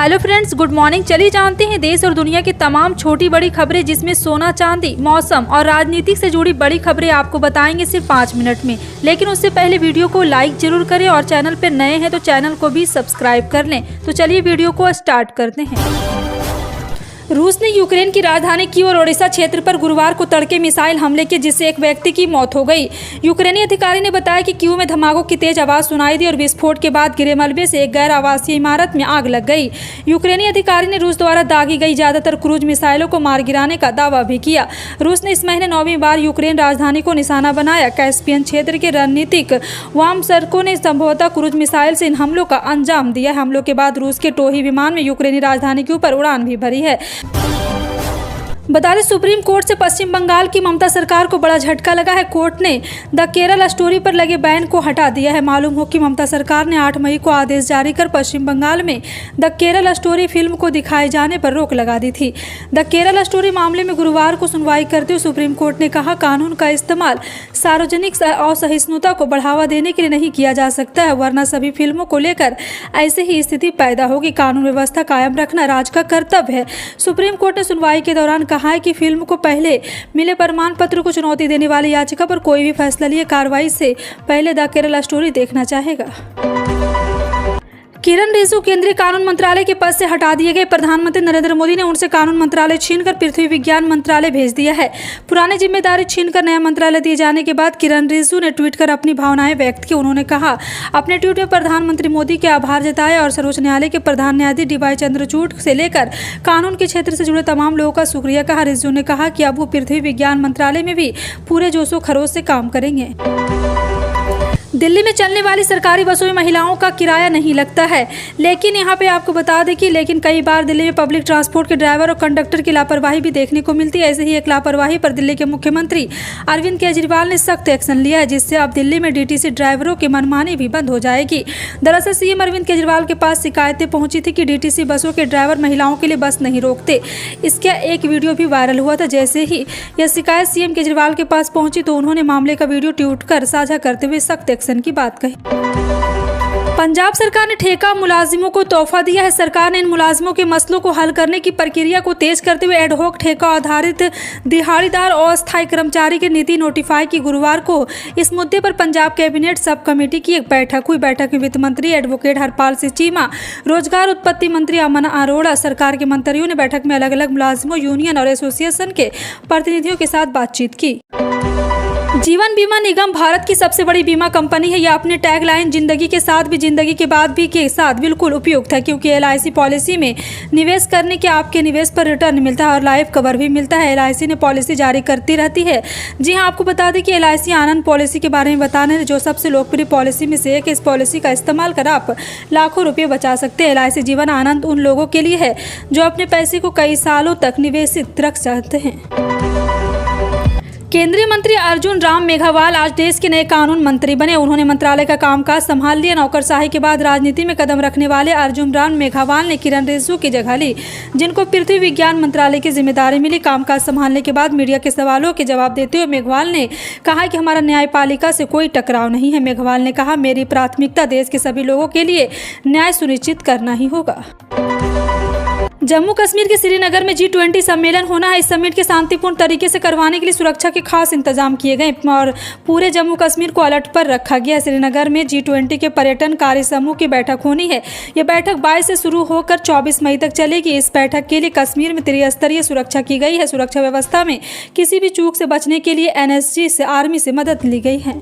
Hello friends, good morning. चलिए जानते हैं देश और दुनिया की तमाम छोटी बड़ी खबरें, जिसमें सोना चांदी, मौसम और राजनीति से जुड़ी बड़ी खबरें आपको बताएंगे सिर्फ 5 मिनट में। लेकिन उससे पहले वीडियो को लाइक जरूर करें और चैनल पर नए हैं तो चैनल को भी सब्सक्राइब कर लें। तो चलिए वीडियो को स्टार्ट करते हैं। रूस ने यूक्रेन की राजधानी कीव और ओडेसा क्षेत्र पर गुरुवार को तड़के मिसाइल हमले किए, जिससे एक व्यक्ति की मौत हो गई। यूक्रेनी अधिकारी ने बताया कि कीव में धमाकों की तेज आवाज सुनाई दी और विस्फोट के बाद गिरे मलबे से एक गैर आवासीय इमारत में आग लग गई। यूक्रेनी अधिकारी ने रूस द्वारा दागी गई ज्यादातर क्रूज मिसाइलों को मार गिराने का दावा भी किया। रूस ने इस महीने 9वीं बार यूक्रेन राजधानी को निशाना बनाया। कैस्पियन क्षेत्र के रणनीतिक वाम सरकों ने संभवतः क्रूज मिसाइल से इन हमलों का अंजाम दिया। हमलों के बाद रूस के टोही विमान में यूक्रेनी राजधानी के ऊपर उड़ान भी भरी है। बता दें, सुप्रीम कोर्ट से पश्चिम बंगाल की ममता सरकार को बड़ा झटका लगा है। कोर्ट ने द केरल स्टोरी पर लगे बैन को हटा दिया है। मालूम हो कि ममता सरकार ने 8 मई को आदेश जारी कर पश्चिम बंगाल में द केरल स्टोरी फिल्म को दिखाए जाने पर रोक लगा दी थी। द केरल स्टोरी मामले में गुरुवार को सुनवाई करते हुए सुप्रीम कोर्ट ने कहा, कानून का इस्तेमाल सार्वजनिक असहिष्णुता को बढ़ावा देने के लिए नहीं किया जा सकता है, वरना सभी फिल्मों को लेकर ऐसे ही स्थिति पैदा होगी। कानून व्यवस्था कायम रखना राज्य का कर्तव्य है। सुप्रीम कोर्ट ने सुनवाई के दौरान कहा है कि फिल्म को पहले मिले प्रमाण पत्र को चुनौती देने वाली याचिका पर कोई भी फैसला लिए कार्रवाई से पहले द केरल स्टोरी देखना चाहेगा। किरण रिजिजू केंद्रीय कानून मंत्रालय के पद से हटा दिए गए। प्रधानमंत्री नरेंद्र मोदी ने उनसे कानून मंत्रालय छीनकर पृथ्वी विज्ञान मंत्रालय भेज दिया है। पुरानी जिम्मेदारी छीनकर नया मंत्रालय दिए जाने के बाद किरण रिजिजू ने ट्वीट कर अपनी भावनाएं व्यक्त की। उन्होंने कहा, अपने ट्वीट में प्रधानमंत्री मोदी के आभार जताया और सर्वोच्च न्यायालय के प्रधान न्यायाधीश DY चंद्रचूड़ से लेकर कानून के क्षेत्र से जुड़े तमाम लोगों का शुक्रिया कहा। रिजिजू ने कहा कि अब वो पृथ्वी विज्ञान मंत्रालय में भी पूरे जोशो खरोश से काम करेंगे। दिल्ली में चलने वाली सरकारी बसों में महिलाओं का किराया नहीं लगता है, लेकिन यहाँ पे आपको बता दें कि कई बार दिल्ली में पब्लिक ट्रांसपोर्ट के ड्राइवर और कंडक्टर की लापरवाही भी देखने को मिलती है। ऐसे ही एक लापरवाही पर दिल्ली के मुख्यमंत्री अरविंद केजरीवाल ने सख्त एक्शन लिया है, जिससे अब दिल्ली में DTC ड्राइवरों की मनमानी भी बंद हो जाएगी। दरअसल CM अरविंद केजरीवाल के पास शिकायतें पहुंची थी कि DTC बसों के ड्राइवर महिलाओं के लिए बस नहीं रोकते। इसका एक वीडियो भी वायरल हुआ था। जैसे ही यह शिकायत CM केजरीवाल के पास पहुंची तो उन्होंने मामले का वीडियो ट्वीट कर साझा करते हुए सख्त एक्शन की बात कही। पंजाब सरकार ने ठेका मुलाजिमों को तोहफा दिया है। सरकार ने इन मुलाजिमों के मसलों को हल करने की प्रक्रिया को तेज करते हुए एडहॉक ठेका आधारित दिहाड़ीदार और अस्थायी कर्मचारी की नीति नोटिफाई की। गुरुवार को इस मुद्दे पर पंजाब कैबिनेट सब कमेटी की एक बैठक हुई। बैठक में वित्त मंत्री एडवोकेट हरपाल सिंह चीमा, रोजगार उत्पत्ति मंत्री अमन अरोड़ा, सरकार के मंत्रियों ने बैठक में अलग अलग मुलाजिमों, यूनियन और एसोसिएशन के प्रतिनिधियों के साथ बातचीत की। जीवन बीमा निगम भारत की सबसे बड़ी बीमा कंपनी है। यह अपने टैगलाइन जिंदगी के साथ भी जिंदगी के बाद भी के साथ बिल्कुल उपयुक्त है, क्योंकि LIC पॉलिसी में निवेश करने के आपके निवेश पर रिटर्न मिलता है और लाइफ कवर भी मिलता है। LIC ने पॉलिसी जारी करती रहती है। जी हाँ, आपको बता दें कि LIC आनंद पॉलिसी के बारे में बताने जो सबसे लोकप्रिय पॉलिसी में से एक है। इस पॉलिसी का इस्तेमाल कर आप लाखों रुपये बचा सकते हैं। LIC जीवन आनंद उन लोगों के लिए है जो अपने पैसे को कई सालों तक निवेशित रख चाहते हैं। केंद्रीय मंत्री अर्जुन राम मेघवाल आज देश के नए कानून मंत्री बने। उन्होंने मंत्रालय का कामकाज संभाल लिया। नौकरशाही के बाद राजनीति में कदम रखने वाले अर्जुन राम मेघवाल ने किरण रिजिजू की जगह ली, जिनको पृथ्वी विज्ञान मंत्रालय की जिम्मेदारी मिली। कामकाज संभालने के बाद मीडिया के सवालों के जवाब देते हुए मेघवाल ने कहा कि हमारा न्यायपालिका से कोई टकराव नहीं है। मेघवाल ने कहा, मेरी प्राथमिकता देश के सभी लोगों के लिए न्याय सुनिश्चित करना ही होगा। जम्मू कश्मीर के श्रीनगर में G20 सम्मेलन होना है। इस समिट के शांतिपूर्ण तरीके से करवाने के लिए सुरक्षा के खास इंतजाम किए गए और पूरे जम्मू कश्मीर को अलर्ट पर रखा गया। श्रीनगर में G20 के पर्यटन कार्य समूह की बैठक होनी है। यह बैठक 22 से शुरू होकर 24 मई तक चलेगी। इस बैठक के लिए कश्मीर में त्रिस्तरीय सुरक्षा की गई है। सुरक्षा व्यवस्था में किसी भी चूक से बचने के लिए NSG से आर्मी से मदद ली गई है।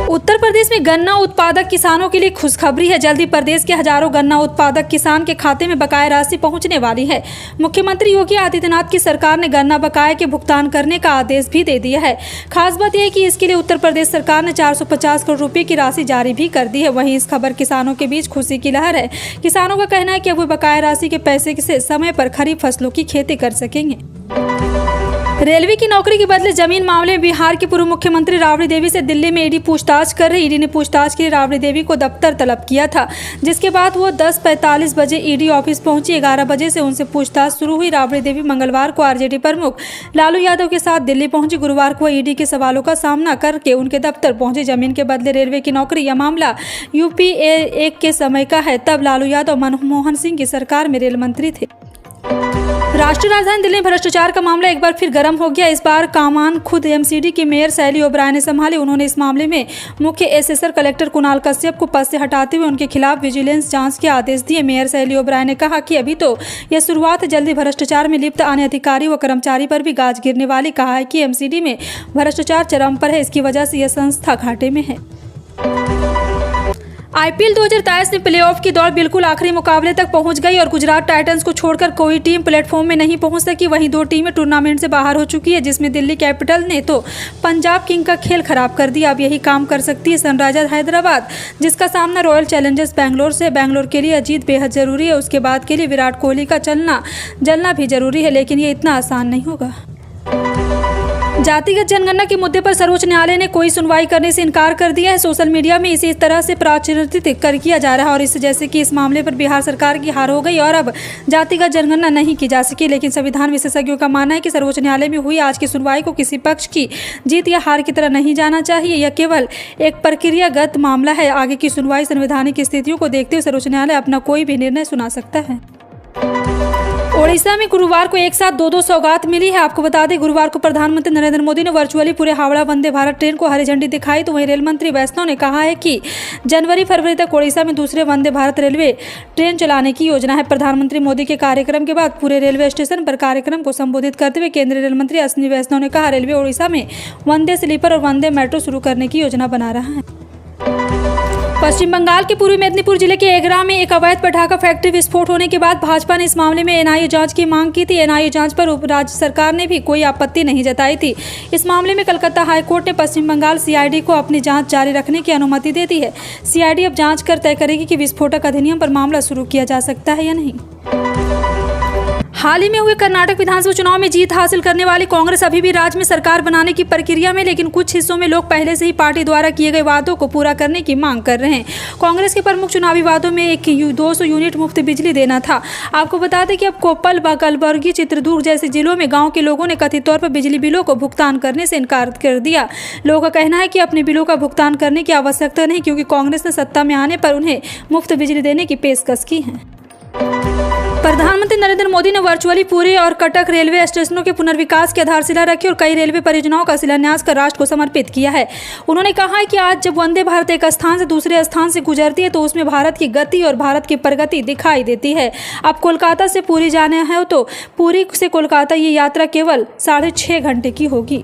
उत्तर प्रदेश में गन्ना उत्पादक किसानों के लिए खुशखबरी है। जल्दी प्रदेश के हजारों गन्ना उत्पादक किसान के खाते में बकाया राशि पहुंचने वाली है। मुख्यमंत्री योगी आदित्यनाथ की सरकार ने गन्ना बकाया के भुगतान करने का आदेश भी दे दिया है। खास बात यह है कि इसके लिए उत्तर प्रदेश सरकार ने 450 करोड़ रुपए की राशि जारी भी कर दी है। वहीं इस खबर किसानों के बीच खुशी की लहर है। किसानों का कहना है कि अब वो बकाया राशि के पैसे से समय पर खरीफ फसलों की खेती कर सकेंगे। रेलवे की नौकरी के बदले जमीन मामले में बिहार की पूर्व मुख्यमंत्री राबड़ी देवी से दिल्ली में ईडी पूछताछ कर रही। ईडी ने पूछताछ के लिए राबड़ी देवी को दफ्तर तलब किया था, जिसके बाद वो 10:45 बजे ईडी ऑफिस पहुंची। 11 बजे से उनसे पूछताछ शुरू हुई। राबड़ी देवी मंगलवार को आरजेडी प्रमुख लालू यादव के साथ दिल्ली पहुंची। गुरुवार को ईडी के सवालों का सामना करके उनके दफ्तर पहुंचे। जमीन के बदले रेलवे की नौकरी, यह मामला यूपीए 1 के समय का है। तब लालू यादव मनमोहन सिंह की सरकार में रेल मंत्री थे। राष्ट्रीय राजधानी दिल्ली में भ्रष्टाचार का मामला एक बार फिर गर्म हो गया। इस बार कमान खुद एमसीडी की मेयर शैली ओबराय ने संभाली। उन्होंने इस मामले में मुख्य एसेसर कलेक्टर कुणाल कश्यप को पद से हटाते हुए उनके खिलाफ विजिलेंस जांच के आदेश दिए। मेयर शैली ओबराय ने कहा कि अभी तो यह शुरुआत है, जल्दी भ्रष्टाचार में लिप्त अन्य अधिकारी व कर्मचारी पर भी गाज गिरने वाली। कहा है कि एमसीडी में भ्रष्टाचार चरम पर है, इसकी वजह से यह संस्था घाटे में है। आईपीएल 2023 में प्लेऑफ की दौड़ बिल्कुल आखिरी मुकाबले तक पहुंच गई और गुजरात टाइटंस को छोड़कर कोई टीम प्लेटफॉर्म में नहीं पहुंच सकी। वहीं 2 टीमें टूर्नामेंट से बाहर हो चुकी है, जिसमें दिल्ली कैपिटल ने तो पंजाब किंग का खेल खराब कर दिया। अब यही काम कर सकती है सनराइजर्स हैदराबाद, जिसका सामना रॉयल चैलेंजर्स बैंगलोर से। बैंगलोर के लिए जीत बेहद जरूरी है, उसके बाद के लिए विराट कोहली का जलना भी जरूरी है, लेकिन ये इतना आसान नहीं होगा। जातिगत जनगणना के मुद्दे पर सर्वोच्च न्यायालय ने कोई सुनवाई करने से इनकार कर दिया है। सोशल मीडिया में इसी तरह से प्रचारित किया जा रहा है और इससे जैसे कि इस मामले पर बिहार सरकार की हार हो गई और अब जातिगत जनगणना नहीं की जा सकी। लेकिन संविधान विशेषज्ञों का मानना है कि सर्वोच्च न्यायालय में हुई आज की सुनवाई को किसी पक्ष की जीत या हार की तरह नहीं जाना चाहिए। यह केवल एक प्रक्रियागत मामला है। आगे की सुनवाई संवैधानिक स्थितियों को देखते हुए सर्वोच्च न्यायालय अपना कोई भी निर्णय सुना सकता है। ओडिशा में गुरुवार को एक साथ 2 सौगात मिली है। आपको बता दें, गुरुवार को प्रधानमंत्री नरेंद्र मोदी ने वर्चुअली पूरे हावड़ा वंदे भारत ट्रेन को हरी झंडी दिखाई। तो वहीं रेल मंत्री वैष्णव ने कहा है कि जनवरी-फरवरी तक ओडिशा में दूसरे वंदे भारत रेलवे ट्रेन चलाने की योजना है। प्रधानमंत्री मोदी के कार्यक्रम के बाद पूरे रेलवे स्टेशन पर कार्यक्रम को संबोधित करते हुए केंद्रीय रेल मंत्री अश्विनी वैष्णव ने कहा, रेलवे ओडिशा में वंदे स्लीपर और वंदे मेट्रो शुरू करने की योजना बना रहा है। पश्चिम बंगाल के पूर्वी मेदिनीपुर जिले के एगरा में एक अवैध पटाखा फैक्ट्री विस्फोट होने के बाद भाजपा ने इस मामले में एनआईए जांच की मांग की थी। एनआईए जांच पर राज्य सरकार ने भी कोई आपत्ति नहीं जताई थी। इस मामले में कलकत्ता हाईकोर्ट ने पश्चिम बंगाल सीआईडी को अपनी जांच जारी रखने की अनुमति दे दी है। सीआईडी अब जांच कर तय करेगी कि विस्फोटक अधिनियम पर मामला शुरू किया जा सकता है या नहीं। हाल ही में हुए कर्नाटक विधानसभा चुनाव में जीत हासिल करने वाली कांग्रेस अभी भी राज्य में सरकार बनाने की प्रक्रिया में, लेकिन कुछ हिस्सों में लोग पहले से ही पार्टी द्वारा किए गए वादों को पूरा करने की मांग कर रहे हैं। कांग्रेस के प्रमुख चुनावी वादों में 200 यूनिट मुफ्त बिजली देना था। आपको बता दें कि अब कोप्पल, कलबुर्गी, चित्रदुर्ग जैसे जिलों में गाँव के लोगों ने कथित तौर पर बिजली बिलों को भुगतान करने से इनकार कर दिया। लोगों का कहना है कि अपने बिलों का भुगतान करने की आवश्यकता नहीं, क्योंकि कांग्रेस ने सत्ता में आने पर उन्हें मुफ्त बिजली देने की पेशकश की है। प्रधानमंत्री नरेंद्र मोदी ने वर्चुअली पुरी और कटक रेलवे स्टेशनों के पुनर्विकास की आधारशिला रखी और कई रेलवे परियोजनाओं का शिलान्यास कर राष्ट्र को समर्पित किया है। उन्होंने कहा है कि आज जब वंदे भारत एक स्थान से दूसरे स्थान से गुजरती है तो उसमें भारत की गति और भारत की प्रगति दिखाई देती है। अब कोलकाता से पुरी जाना है तो पुरी से कोलकाता ये यात्रा केवल 6.5 घंटे की होगी।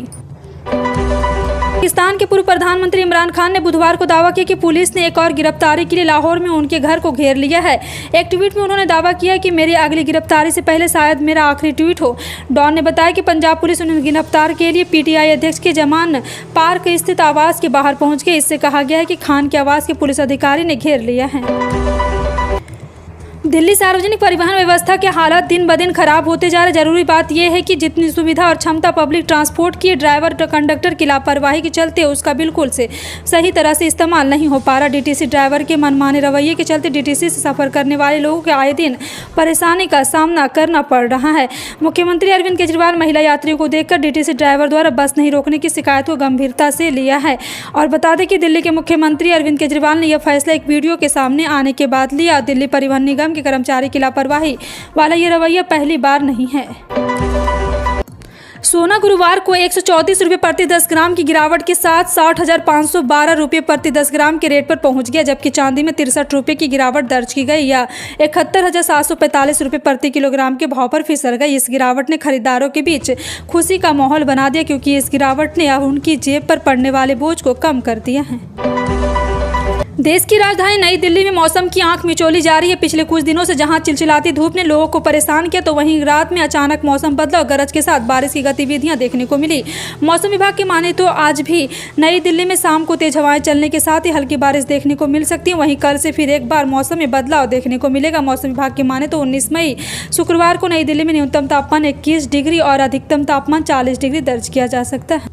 पाकिस्तान के पूर्व प्रधानमंत्री इमरान खान ने बुधवार को दावा किया कि पुलिस ने एक और गिरफ्तारी के लिए लाहौर में उनके घर को घेर लिया है। एक ट्वीट में उन्होंने दावा किया कि मेरी अगली गिरफ्तारी से पहले शायद मेरा आखिरी ट्वीट हो। डॉन ने बताया कि पंजाब पुलिस उन्हें गिरफ्तार के लिए पीटीआई अध्यक्ष के जमान पार्क स्थित आवास के बाहर पहुंच गए। इससे कहा गया है कि खान के आवास के पुलिस अधिकारी ने घेर लिया है। दिल्ली सार्वजनिक परिवहन व्यवस्था के हालात दिन ब दिन खराब होते जा रहे। जरूरी बात यह है कि जितनी सुविधा और क्षमता पब्लिक ट्रांसपोर्ट की, ड्राइवर कंडक्टर की लापरवाही के चलते उसका बिल्कुल से सही तरह से इस्तेमाल नहीं हो पा रहा। डीटीसी ड्राइवर के मनमाने रवैये के चलते डीटीसी से सफर करने वाले लोगों के आए दिन परेशानी का सामना करना पड़ रहा है। मुख्यमंत्री अरविंद केजरीवाल महिला यात्रियों को देखकर डीटीसी ड्राइवर द्वारा बस नहीं रोकने की शिकायत को गंभीरता से लिया है। और बता दें कि दिल्ली के मुख्यमंत्री अरविंद केजरीवाल ने यह फैसला एक वीडियो के सामने आने के बाद लिया। दिल्ली परिवहन निगम के कर्मचारी की लापरवाही वाला ये रवैया पहली बार नहीं है। सोना गुरुवार को 134 रुपये प्रति 10 ग्राम की गिरावट के साथ 60,512 रुपये प्रति 10 ग्राम के रेट पर पहुंच गया, जबकि चांदी में 63 रुपये की गिरावट दर्ज की गई या 71,745 रुपये प्रति किलोग्राम के भाव पर फिसल गई। इस गिरावट ने खरीदारों के बीच खुशी का माहौल बना दिया, क्योंकि इस गिरावट ने अब उनकी जेब पर पड़ने वाले बोझ को कम कर दिया है। देश की राजधानी नई दिल्ली में मौसम की आंख मिचौली जारी है। पिछले कुछ दिनों से जहां चिलचिलाती धूप ने लोगों को परेशान किया, तो वहीं रात में अचानक मौसम बदला और गरज के साथ बारिश की गतिविधियां देखने को मिली। मौसम विभाग की माने तो आज भी नई दिल्ली में शाम को तेज हवाएं चलने के साथ ही हल्की बारिश देखने को मिल सकती है। वहीं कल से फिर एक बार मौसम में बदलाव देखने को मिलेगा। मौसम विभाग की माने तो 19 मई शुक्रवार को नई दिल्ली में न्यूनतम तापमान 21 डिग्री और अधिकतम तापमान 40 डिग्री दर्ज किया जा सकता है।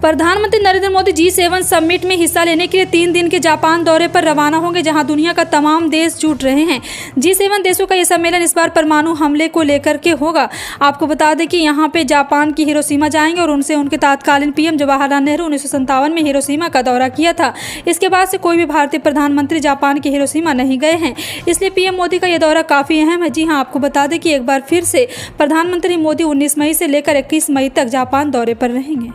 प्रधानमंत्री नरेंद्र मोदी G7 समिट में हिस्सा लेने के लिए 3 दिन के जापान दौरे पर रवाना होंगे, जहां दुनिया का तमाम देश जुट रहे हैं। G7 देशों का यह सम्मेलन इस बार परमाणु हमले को लेकर के होगा। आपको बता दें कि यहां पे जापान की हिरोशिमा जाएंगे और उनसे उनके तत्कालीन पीएम जवाहरलाल नेहरू 1957 में हिरोशिमा का दौरा किया था। इसके बाद से कोई भी भारतीय प्रधानमंत्री जापान की हिरोशिमा नहीं गए हैं, इसलिए पीएम मोदी का यह दौरा काफ़ी अहम है। जी हाँ, आपको बता दें कि एक बार फिर से प्रधानमंत्री मोदी 19 मई से लेकर 21 मई तक जापान दौरे पर रहेंगे।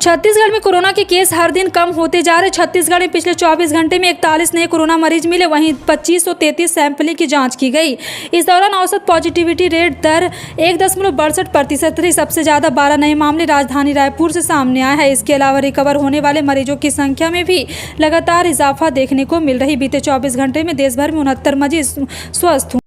छत्तीसगढ़ में कोरोना के केस हर दिन कम होते जा रहे। छत्तीसगढ़ में पिछले 24 घंटे में 41 नए कोरोना मरीज मिले, वहीं 2533 सैंपलिंग की जांच की गई। इस दौरान औसत पॉजिटिविटी रेट दर 1.62% रही। सबसे ज़्यादा 12 नए मामले राजधानी रायपुर से सामने आए हैं। इसके अलावा रिकवर होने वाले मरीजों की संख्या में भी लगातार इजाफा देखने को मिल रही। बीते 24 घंटे में देश भर में 69 मरीज स्वस्थ हुए।